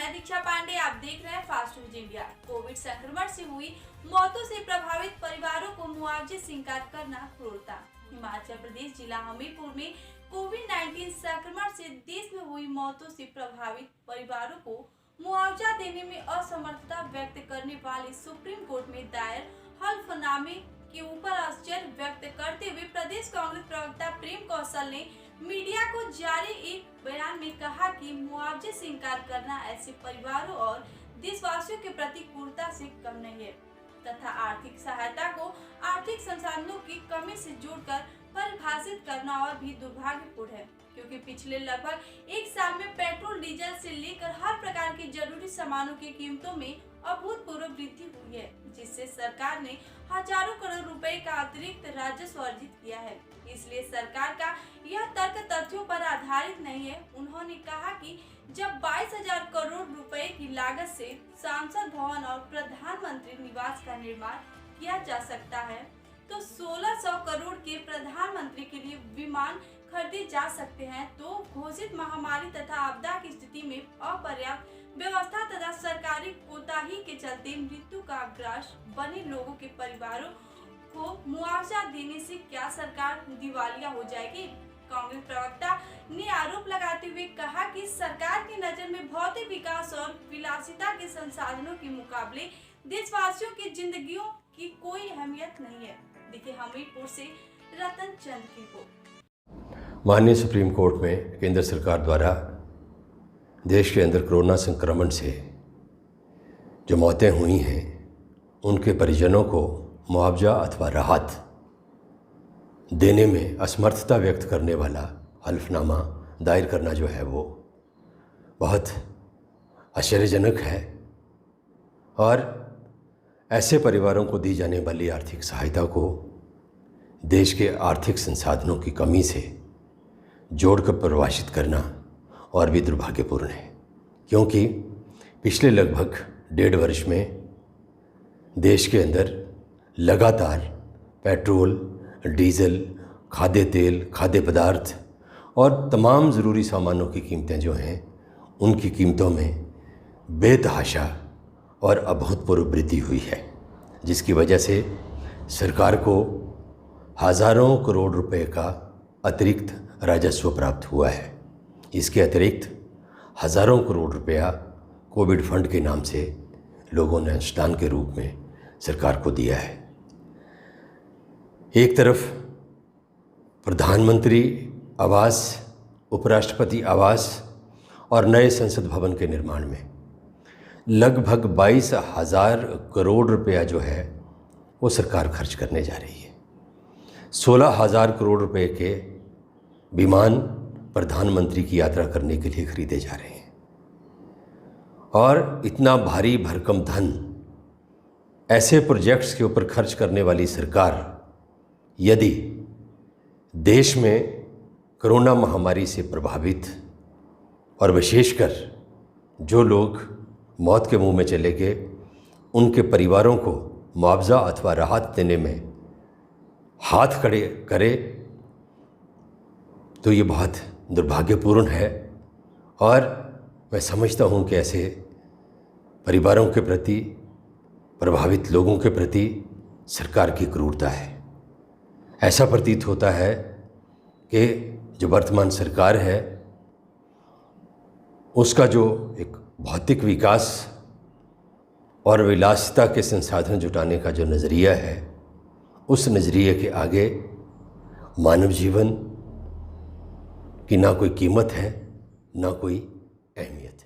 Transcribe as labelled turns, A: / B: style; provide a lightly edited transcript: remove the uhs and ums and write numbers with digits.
A: मैं दीक्षा पांडे, आप देख रहे हैं फास्ट न्यूज इंडिया। कोविड संक्रमण से हुई मौतों से प्रभावित परिवारों को मुआवजे से इंकार करना क्रूरता। हिमाचल प्रदेश जिला हमीरपुर में कोविड-19 संक्रमण से देश में हुई मौतों से प्रभावित परिवारों को मुआवजा देने में असमर्थता व्यक्त करने वाले सुप्रीम कोर्ट में दायर हल्फनामे के ऊपर आश्चर्य व्यक्त करते हुए प्रदेश कांग्रेस प्रवक्ता प्रेम कौशल ने मीडिया को जारी एक बयान में कहा कि मुआवजे से इंकार करना ऐसे परिवारों और देशवासियों के प्रति क्रूरता से कम नहीं है तथा आर्थिक सहायता को आर्थिक संसाधनों की कमी से जोड़कर परिभाषित करना और भी दुर्भाग्यपूर्ण है, क्योंकि पिछले लगभग एक साल में पेट्रोल डीजल से लेकर हर प्रकार की जरूरी सामानों की कीमतों में अभूतपूर्व वृद्धि हुई है, जिससे सरकार ने हजारों करोड़ रुपए का अतिरिक्त राजस्व अर्जित किया है। इसलिए सरकार का यह तर्क तथ्यों पर आधारित नहीं है। उन्होंने कहा कि जब 22,000 करोड़ रुपए की लागत से सांसद भवन और प्रधानमंत्री निवास का निर्माण किया जा सकता है, तो 1600 करोड़ के प्रधानमंत्री के लिए विमान खरीदे जा सकते हैं, तो घोषित महामारी तथा आपदा की स्थिति में अपर्याप्त व्यवस्था तथा सरकारी कोताही के चलते मृत्यु का ग्रास बने लोगों के परिवारों को मुआवजा देने से क्या सरकार दिवालिया हो जाएगी? कांग्रेस प्रवक्ता ने आरोप लगाते हुए कहा कि सरकार की नजर में भौतिक विकास और विलासिता के संसाधनों के मुकाबले देशवासियों की जिंदगियों की कोई अहमियत नहीं है। देखिए हमीरपुर से रतन चंद की रिपोर्ट।
B: माननीय सुप्रीम कोर्ट में केंद्र सरकार द्वारा देश के अंदर कोरोना संक्रमण से जो मौतें हुई हैं उनके परिजनों को मुआवजा अथवा राहत देने में असमर्थता व्यक्त करने वाला हल्फनामा दायर करना जो है वो बहुत आश्चर्यजनक है और ऐसे परिवारों को दी जाने वाली आर्थिक सहायता को देश के आर्थिक संसाधनों की कमी से जोड़कर परिभाषित करना और भी दुर्भाग्यपूर्ण है, क्योंकि पिछले लगभग 1.5 वर्ष में देश के अंदर लगातार पेट्रोल, डीजल, खाद्य तेल, खाद्य पदार्थ और तमाम ज़रूरी सामानों की कीमतें जो हैं उनकी कीमतों में बेतहाशा और अभूतपूर्व वृद्धि हुई है, जिसकी वजह से सरकार को हज़ारों करोड़ रुपए का अतिरिक्त राजस्व प्राप्त हुआ है। इसके अतिरिक्त हज़ारों करोड़ रुपया कोविड फंड के नाम से लोगों ने अनुदान के रूप में सरकार को दिया है। एक तरफ प्रधानमंत्री आवास, उपराष्ट्रपति आवास और नए संसद भवन के निर्माण में लगभग 22,000 करोड़ रुपया जो है वो सरकार खर्च करने जा रही है। 16,000 करोड़ रुपए के विमान प्रधानमंत्री की यात्रा करने के लिए खरीदे जा रहे हैं और इतना भारी भरकम धन ऐसे प्रोजेक्ट्स के ऊपर खर्च करने वाली सरकार यदि देश में कोरोना महामारी से प्रभावित और विशेषकर जो लोग मौत के मुंह में चले गए उनके परिवारों को मुआवजा अथवा राहत देने में हाथ खड़े करे, तो ये बहुत दुर्भाग्यपूर्ण है और मैं समझता हूँ कि ऐसे परिवारों के प्रति, प्रभावित लोगों के प्रति सरकार की क्रूरता है। ऐसा प्रतीत होता है कि जो वर्तमान सरकार है उसका जो एक भौतिक विकास और विलासिता के संसाधन जुटाने का जो नज़रिया है, उस नज़रिए के आगे मानव जीवन की ना कोई कीमत है, ना कोई अहमियत है।